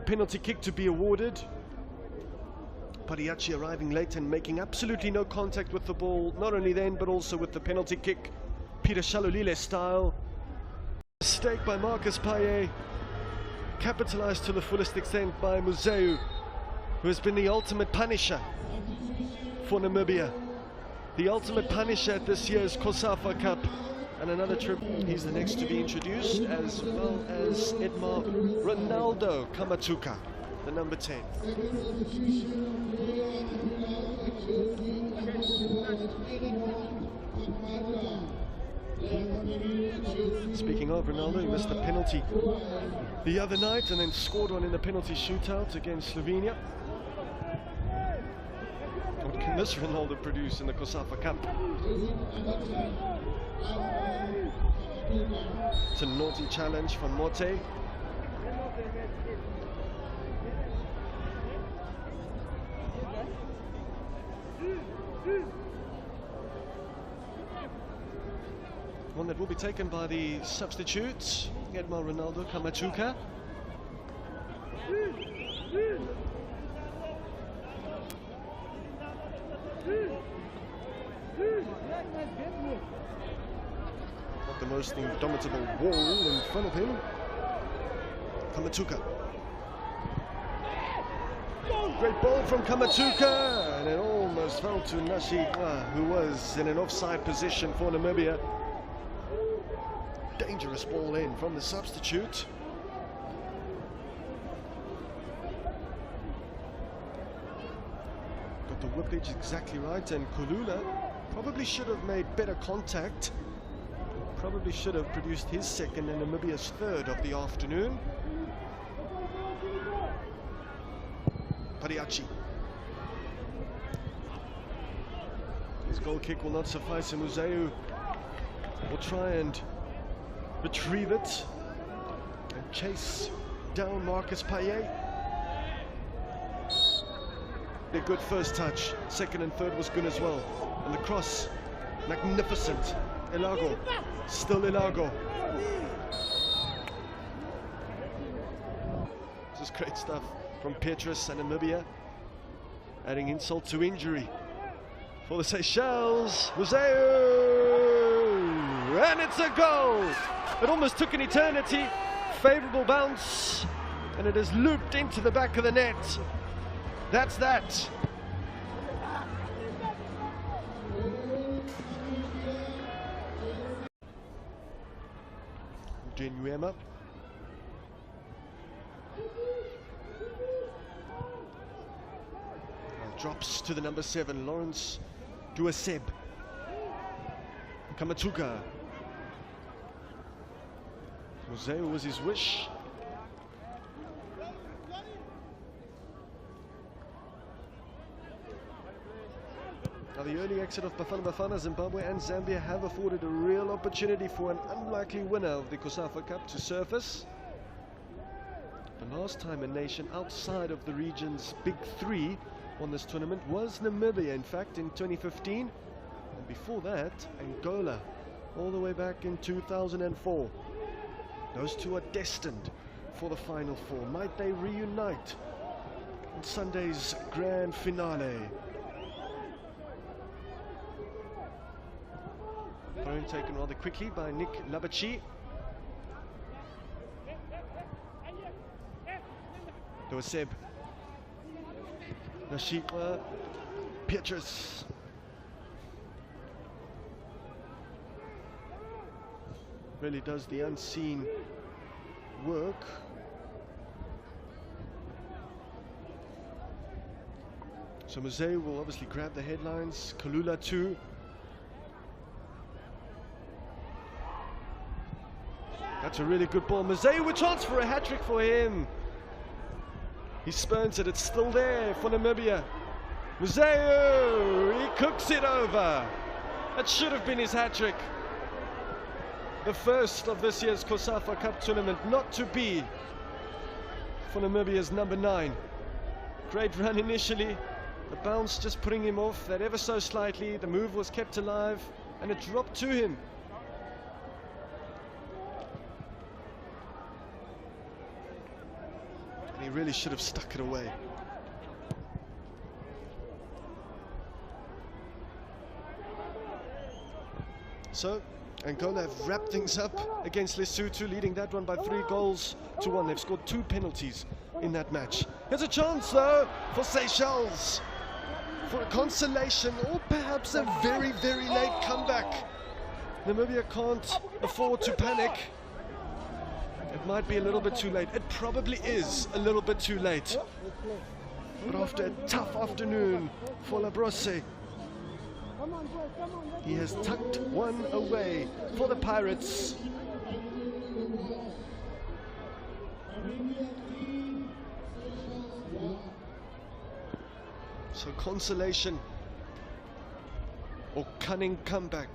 penalty kick to be awarded. Pariachi arriving late and making absolutely no contact with the ball, not only then but also with the penalty kick, Peter Shalulile style. Mistake by Marcus Payet, capitalized to the fullest extent by Museu, who has been the ultimate punisher for Namibia. The ultimate punisher at this year's COSAFA Cup. And another trip, he's the next to be introduced, as well as Edmar Ronaldo Kamatuka, the number 10. Speaking of Ronaldo, he missed a penalty the other night and then scored one in the penalty shootout against Slovenia. What can this Ronaldo produce in the COSAFA Cup? It's a naughty challenge from Mote. One that will be taken by the substitute, Edmar Ronaldo Kamatuka. Not the most indomitable wall in front of him. Kamatuka. Great ball from Kamatuka, and it almost fell to Nashikwa, who was in an offside position for Namibia. Dangerous ball in from the substitute. Got the whippage exactly right, and Kulula probably should have made better contact. Probably should have produced his second and Namibia's third of the afternoon. Pariachi. His goal kick will not suffice, and Museu will try and retrieve it and chase down Marcus Payet. A good first touch. Second and third was good as well. And the cross, magnificent. Elago, still Elago. This is great stuff from Petrus and Namibia, adding insult to injury for the Seychelles. Museu, and it's a goal. It almost took an eternity. Favourable bounce, and it is looped into the back of the net. That's that. Genuema. Drops to the number 7, Lawrence Duaseb. Kamatuka. Museu was his wish. Now the early exit of Bafana Bafana, Zimbabwe and Zambia have afforded a real opportunity for an unlikely winner of the COSAFA Cup to surface. The last time a nation outside of the region's big three won this tournament was Namibia, in fact, in 2015. And before that, Angola, all the way back in 2004. Those two are destined for the Final Four. Might they reunite in Sunday's grand finale? Throw taken rather quickly by Nick Labachi. Doaseb. Nashikwa. Petrus. Really does the unseen work. So Museu will obviously grab the headlines. Kulula too. That's a really good ball. Museu with chance for a hat-trick for him. He spurns it. It's still there for Namibia. Museu, he cooks it over. That should have been his hat-trick. The first of this year's COSAFA Cup tournament, not to be for Namibia's number 9. Great run initially. The bounce just putting him off that ever so slightly. The move was kept alive and it dropped to him. He He really should have stuck it away. So, Angola have wrapped things up against Lesotho, leading that one by 3-1. They've scored 2 penalties in that match. Here's a chance, though, for Seychelles for a consolation, or perhaps a very, very late comeback. Namibia can't afford to panic. It might be a little bit too late. It probably is a little bit too late. But after a tough afternoon for Labrosse, he has tucked one away for the Pirates. So consolation or cunning comeback.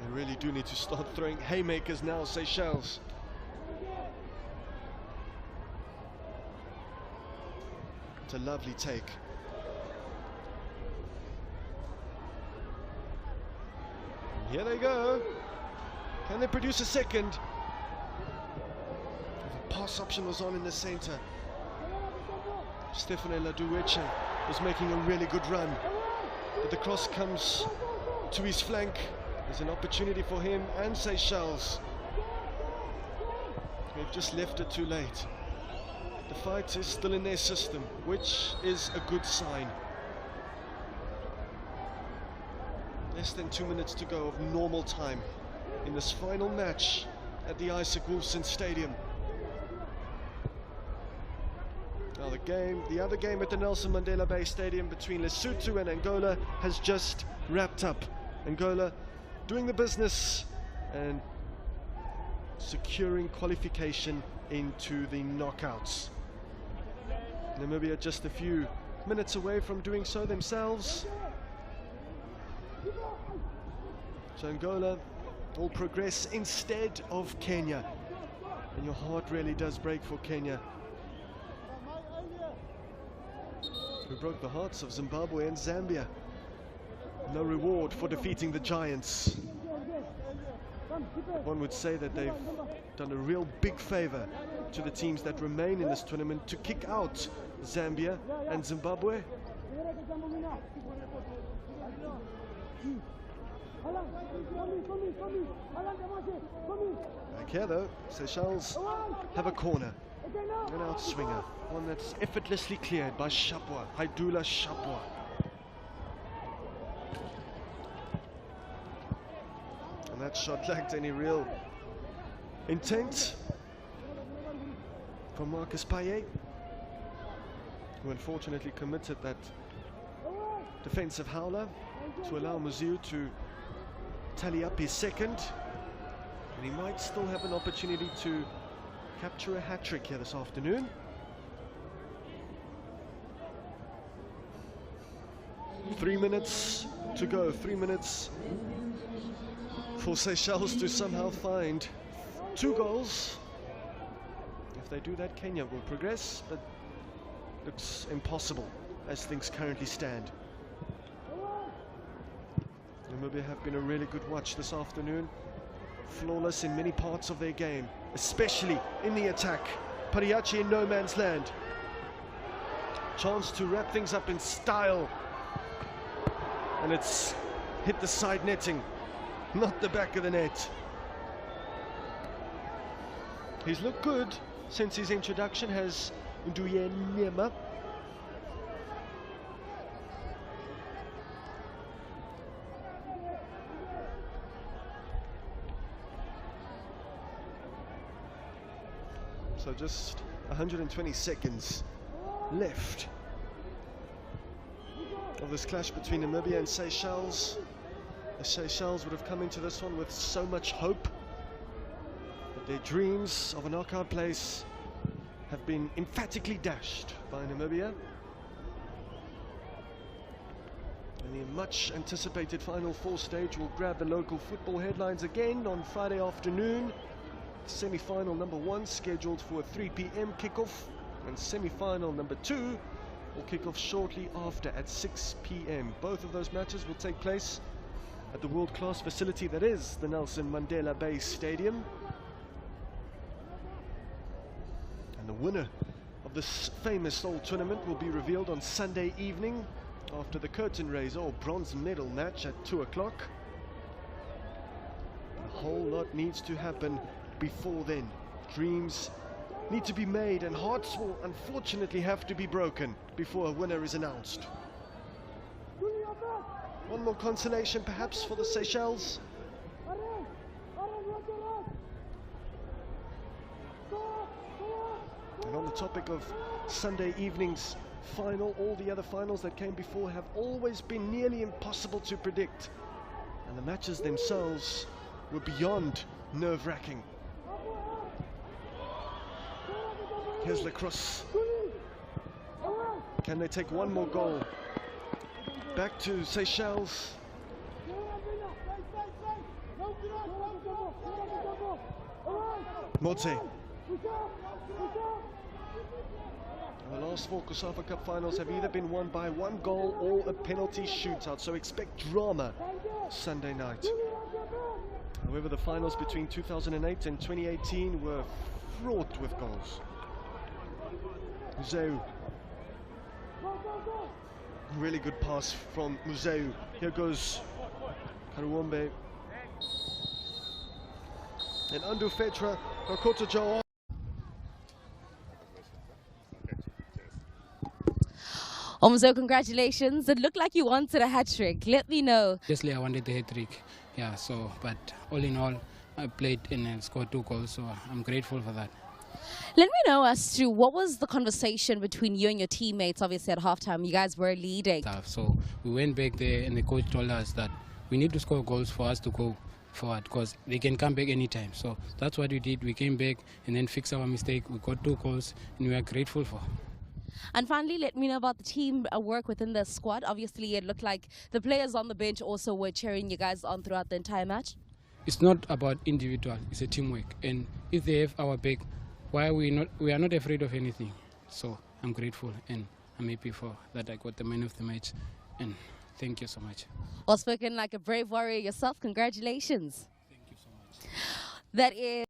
They really do need to start throwing haymakers now, Seychelles. It's a lovely take. And here they go. Can they produce a second? The pass option was on in the center. Stefano Ladueche was making a really good run, but the cross comes to his flank. There's an opportunity for him and Seychelles. They've just left it too late. The fight is still in their system, which is a good sign. Less than 2 minutes to go of normal time in this final match at the Isaac Wolfson Stadium. Now the other game at the Nelson Mandela Bay Stadium between Lesotho and Angola has just wrapped up. Angola doing the business and securing qualification into the knockouts. Namibia just a few minutes away from doing so themselves. So Angola will progress instead of Kenya. And your heart really does break for Kenya, who broke the hearts of Zimbabwe and Zambia. No reward for defeating the Giants. One would say that they've done a real big favor to the teams that remain in this tournament to kick out Zambia and Zimbabwe. Back here though, Seychelles have a corner, an outswinger, one that's effortlessly cleared by Shapwa, Haidula Shapwa. And that shot lacked any real intent from Marcus Payet, who unfortunately committed that defensive howler to allow Muziu to tally up his second. And he might still have an opportunity to capture a hat-trick here this afternoon. Three minutes to go, 3 minutes for Seychelles to somehow find 2 goals. If they do that, Kenya will progress, but looks impossible as things currently stand. Namibia have been a really good watch this afternoon. Flawless in many parts of their game, especially in the attack. Pariachi in no man's land. Chance to wrap things up in style. And it's hit the side netting, not the back of the net. He's looked good since his introduction, has Nduye Nyema. So just 120 seconds left of this clash between Namibia and Seychelles. The Seychelles would have come into this one with so much hope, but their dreams of a knockout place have been emphatically dashed by Namibia. And the much anticipated Final Four stage will grab the local football headlines again on Friday afternoon. Semi-final number 1 scheduled for a 3 p.m. kickoff, and semi-final number 2 will kick off shortly after at 6 p.m. Both of those matches will take place at the world-class facility that is the Nelson Mandela Bay Stadium. And the winner of this famous old tournament will be revealed on Sunday evening after the curtain raise or bronze medal match at 2 o'clock. A whole lot needs to happen before then. Dreams need to be made and hearts will unfortunately have to be broken before a winner is announced. One more consolation perhaps for the Seychelles. And on the topic of Sunday evening's final, all the other finals that came before have always been nearly impossible to predict. And the matches themselves were beyond nerve-wracking. Here's Lacrosse. Can they take one more goal? Back to Seychelles. Modze. The last 4 COSAFA Cup finals have either been won by 1 goal or a penalty shootout, so expect drama Sunday night. However, the finals between 2008 and 2018 were fraught with goals. Museu. Really good pass from Museu. Here goes Karuombe. And Andu Fetra, Kokotojo. Museu, congratulations. It looked like you wanted a hat-trick. Let me know. Obviously, I wanted the hat-trick. Yeah, so, but all in all, I played and scored 2 goals, so I'm grateful for that. Let me know as to what was the conversation between you and your teammates, obviously at halftime. You guys were leading. So we went back there and the coach told us that we need to score goals for us to go forward because they can come back anytime. So that's what we did. We came back and then fixed our mistake. We got 2 goals and we are grateful for. And finally, let me know about the team work within the squad. Obviously, it looked like the players on the bench also were cheering you guys on throughout the entire match. It's not about individual, it's a teamwork. And if they have our back, why we are not afraid of anything. So I'm grateful and I'm happy for that I got the man of the match. And thank you so much. Well spoken like a brave warrior yourself. Congratulations. Thank you so much. That is